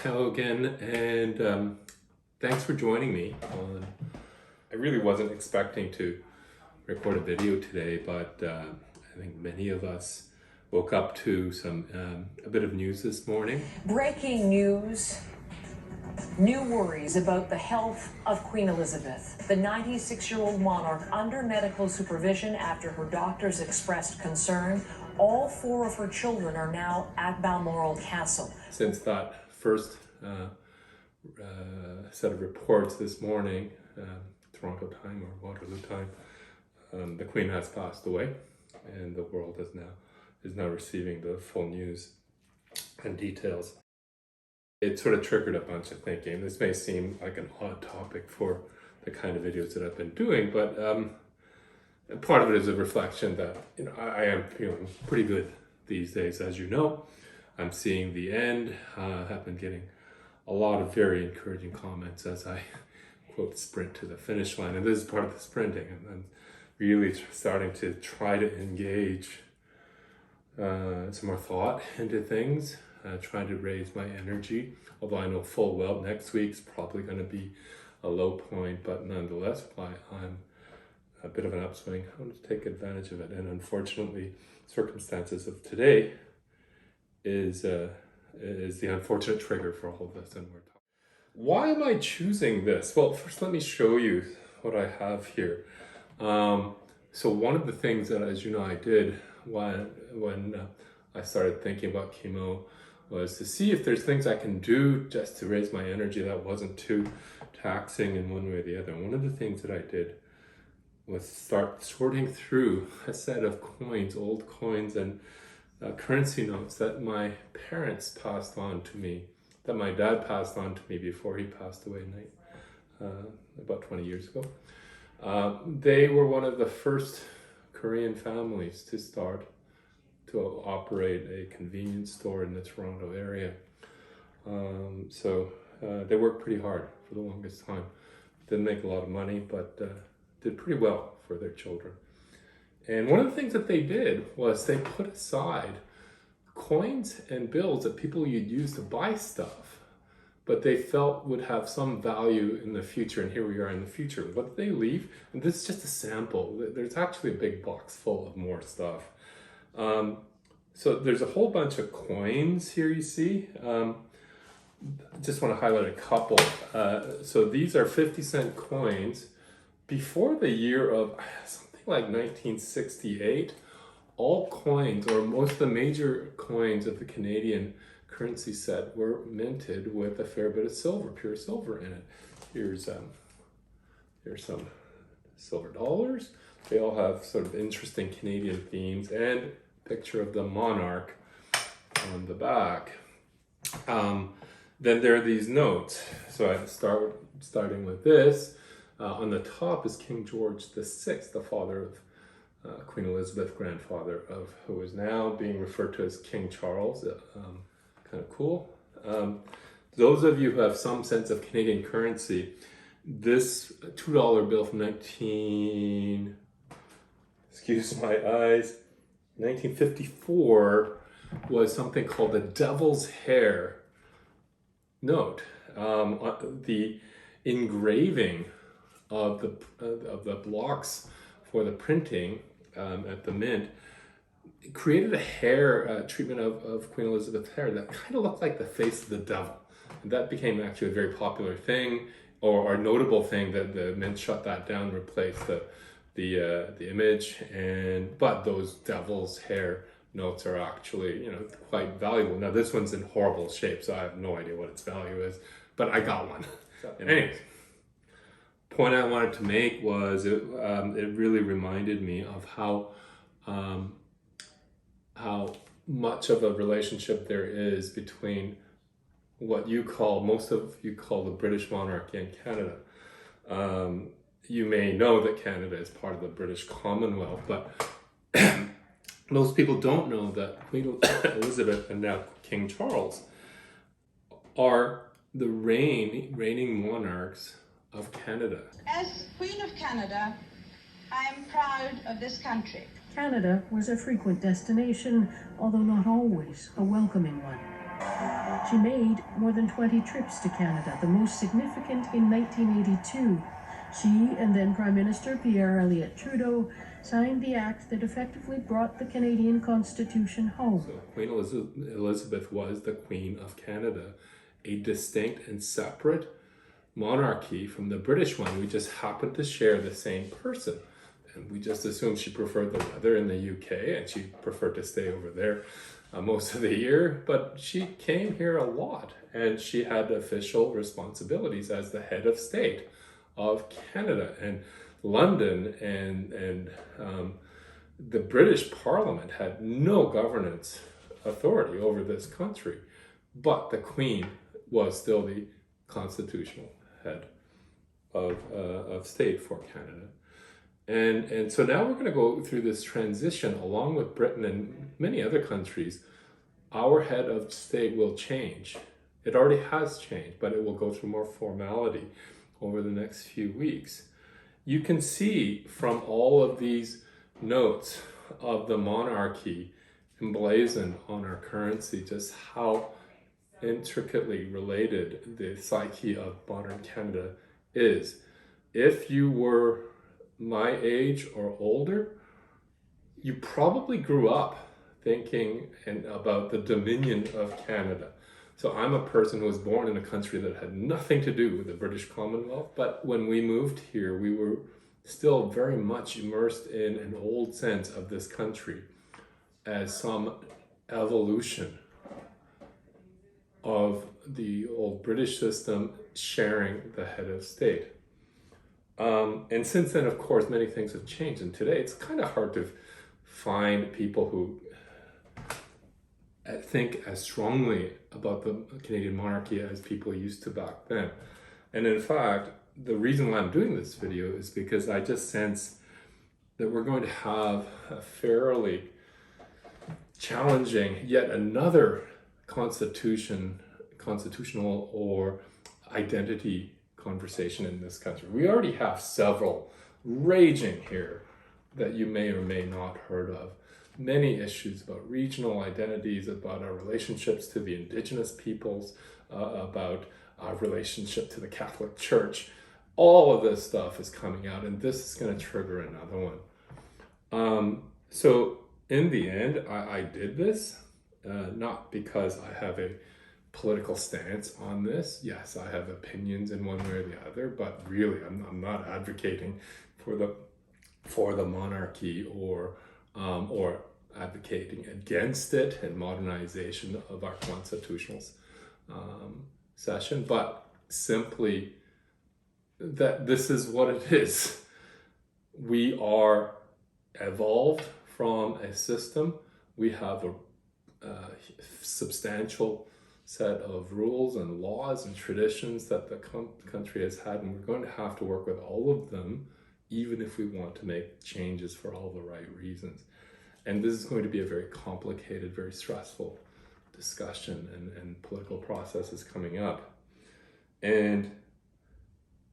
Hello again, and thanks for joining me. I really wasn't expecting to record a video today, but I think many of us woke up to a bit of news this morning. Breaking news. New worries about the health of Queen Elizabeth. The 96-year-old monarch under medical supervision after her doctors expressed concern. All 4 of her children are now at Balmoral Castle. Since that first set of reports this morning, Toronto time or Waterloo time, the Queen has passed away, and the world is now receiving the full news and details. It sort of triggered a bunch of thinking. This may seem like an odd topic for the kind of videos that I've been doing, but part of it is a reflection that I am feeling pretty good these days. As you know, I'm seeing the end. I've been getting a lot of very encouraging comments as I quote sprint to the finish line, and this is part of the sprinting. And I'm really starting to try to engage some more thought into things. Trying to raise my energy, although I know full well next week's probably going to be a low point, but nonetheless, I'm a bit of an upswing. I want to take advantage of it, and unfortunately, circumstances of today is the unfortunate trigger for all of this. And why am I choosing this? Well, first let me show you what I have here. So one of the things that, as you know, I did when I started thinking about chemo was to see if there's things I can do just to raise my energy that wasn't too taxing in one way or the other. And one of the things that I did was start sorting through a set of coins, old coins and currency notes that my parents passed on to me, that my dad passed on to me before he passed away about 20 years ago. They were one of the first Korean families to operate a convenience store in the Toronto area. So they worked pretty hard for the longest time. Didn't make a lot of money, but did pretty well for their children. And one of the things that they did was they put aside coins and bills that people you'd use to buy stuff, but they felt would have some value in the future. And here we are in the future. What did they leave? And this is just a sample. There's actually a big box full of more stuff. So there's a whole bunch of coins here you see. Just want to highlight a couple. So these are 50-cent coins. Before the year of something like 1968, all coins, or most of the major coins of the Canadian currency set, were minted with a fair bit of silver, pure silver in it. Here's some silver dollars. They all have sort of interesting Canadian themes and picture of the monarch on the back. Then there are these notes. So I starting with this. On the top is King George VI, the father of Queen Elizabeth, grandfather of who is now being referred to as King Charles. Kind of cool. Those of you who have some sense of Canadian currency, this $2 bill from 1954 was something called the Devil's Hair note. The engraving of the blocks for the printing at the mint created a hair treatment of Queen Elizabeth's hair that kind of looked like the face of the devil. And that became actually a very popular thing, or a notable thing, that the mint shut that down, replaced the image, but those devil's hair notes are actually quite valuable. Now this one's in horrible shape, so I have no idea what its value is, but I got one. Anyways, point I wanted to make was it really reminded me of how much of a relationship there is between what most of you call the British monarchy and Canada. You may know that Canada is part of the British Commonwealth, but most people don't know that Queen Elizabeth and now King Charles are the reigning monarchs of Canada. As Queen of Canada, I am proud of this country. Canada was a frequent destination, although not always a welcoming one. She made more than 20 trips to Canada, the most significant in 1982. She and then Prime Minister Pierre Elliott Trudeau signed the act that effectively brought the Canadian Constitution home. So Queen Elizabeth was the Queen of Canada, a distinct and separate monarchy from the British one. We just happened to share the same person. And we just assumed she preferred the weather in the UK and she preferred to stay over there most of the year. But she came here a lot and she had official responsibilities as the head of state of Canada. And London and the British Parliament had no governance authority over this country. But the Queen was still the constitutional head of state for Canada. And so now we're going to go through this transition along with Britain and many other countries. Our head of state will change. It already has changed, but it will go through more formality over the next few weeks. You can see from all of these notes of the monarchy emblazoned on our currency just how intricately related the psyche of modern Canada is. If you were my age or older, you probably grew up thinking about the Dominion of Canada. So I'm a person who was born in a country that had nothing to do with the British Commonwealth, but when we moved here, we were still very much immersed in an old sense of this country as some evolution of the old British system sharing the head of state. And since then, of course, many things have changed. And today, it's kind of hard to find people who think as strongly about the Canadian monarchy as people used to back then. And in fact, the reason why I'm doing this video is because I just sense that we're going to have a fairly challenging, yet another constitutional or identity conversation in this country. We already have several raging here that you may or may not heard of. Many issues about regional identities, about our relationships to the Indigenous peoples, about our relationship to the Catholic Church. All of this stuff is coming out, and this is going to trigger another one. So in the end, I did this, not because I have a political stance on this. Yes, I have opinions in one way or the other, but really I'm not advocating for the monarchy or advocating against it and modernization of our constitutional session, but simply that this is what it is. We are evolved from a system. We have a substantial set of rules and laws and traditions that the country has had, and we're going to have to work with all of them, even if we want to make changes for all the right reasons. And this is going to be a very complicated, very stressful discussion and political processes coming up. And,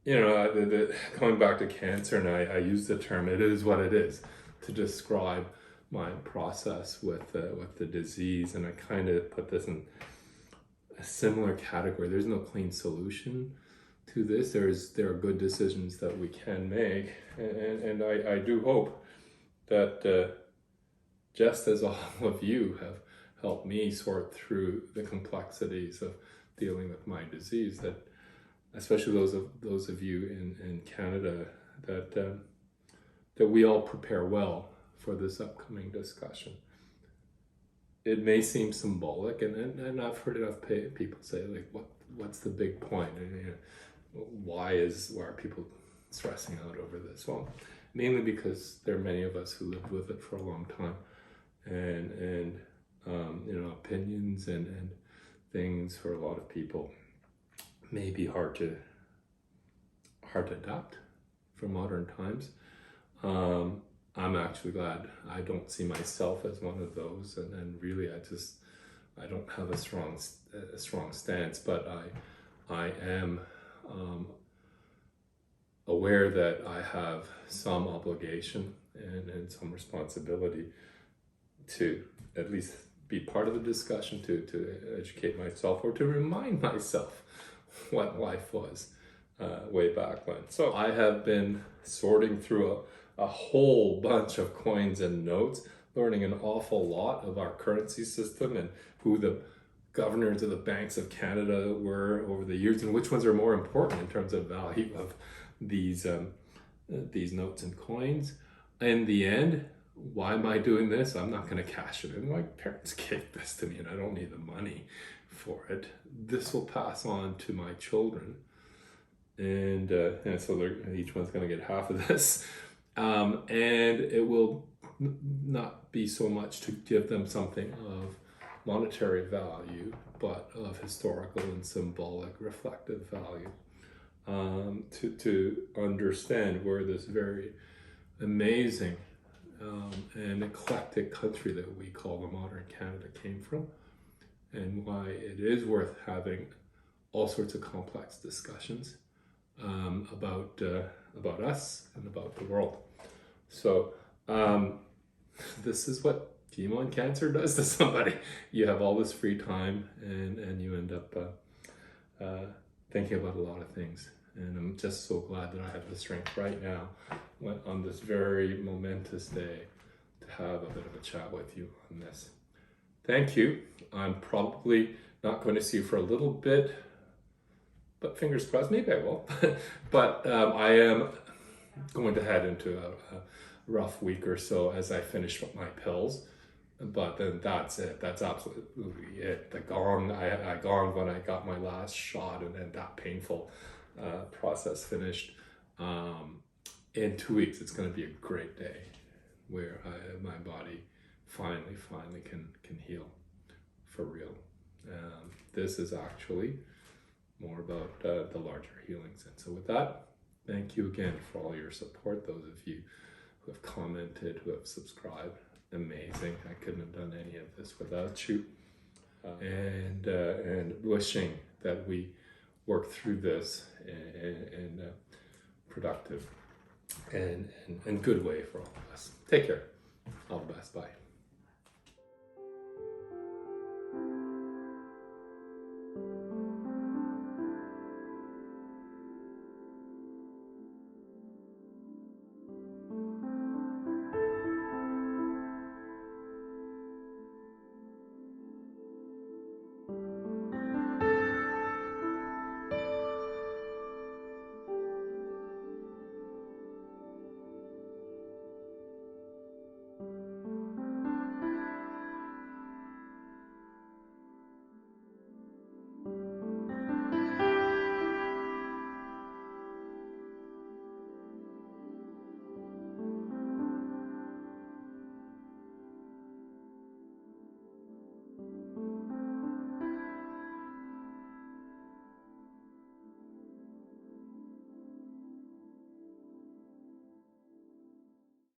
you know, going back to cancer, and I use the term, it is what it is, to describe my process with the disease. And I kind of put this in a similar category. There's no clean solution to this. There are good decisions that we can make. And I do hope that just as all of you have helped me sort through the complexities of dealing with my disease, that especially those of you in Canada, that we all prepare well for this upcoming discussion. It may seem symbolic, and I've heard enough people say, like, what's the big point? And, you know, why are people stressing out over this? Well, mainly because there are many of us who lived with it for a long time, and you know, opinions and things for a lot of people may be hard to adapt for modern times. I'm actually glad I don't see myself as one of those, and really I don't have a strong stance, but I am aware that I have some obligation and some responsibility to at least be part of the discussion, to educate myself, or to remind myself what life was way back when. So I have been sorting through a whole bunch of coins and notes, learning an awful lot of our currency system and who the governors of the banks of Canada were over the years, and which ones are more important in terms of value of these notes and coins. In the end, why am I doing this? I'm not going to cash it in. My parents gave this to me and I don't need the money for it. This will pass on to my children, and so each one's going to get half of this, and it will not be so much to give them something of monetary value, but of historical and symbolic reflective value, to understand where this very amazing and eclectic country that we call the modern Canada came from, and why it is worth having all sorts of complex discussions about us and about the world. So this is what chemo and cancer does to somebody. You have all this free time, and you end up thinking about a lot of things. And I'm just so glad that I have the strength right now, on this very momentous day, to have a bit of a chat with you on this. Thank you. I'm probably not going to see you for a little bit, but fingers crossed, maybe I will. But I am going to head into a rough week or so as I finish my pills. But then that's it. That's absolutely it. The gong, I gonged when I got my last shot, and then that painful process finished. In 2 weeks, it's going to be a great day where my body finally can heal for real. This is actually more about the larger healings. And so with that, thank you again for all your support. Those of you who have commented, who have subscribed, amazing. I couldn't have done any of this without you. And wishing that we work through this in a productive and good way for all of us. Take care. All the best. Bye.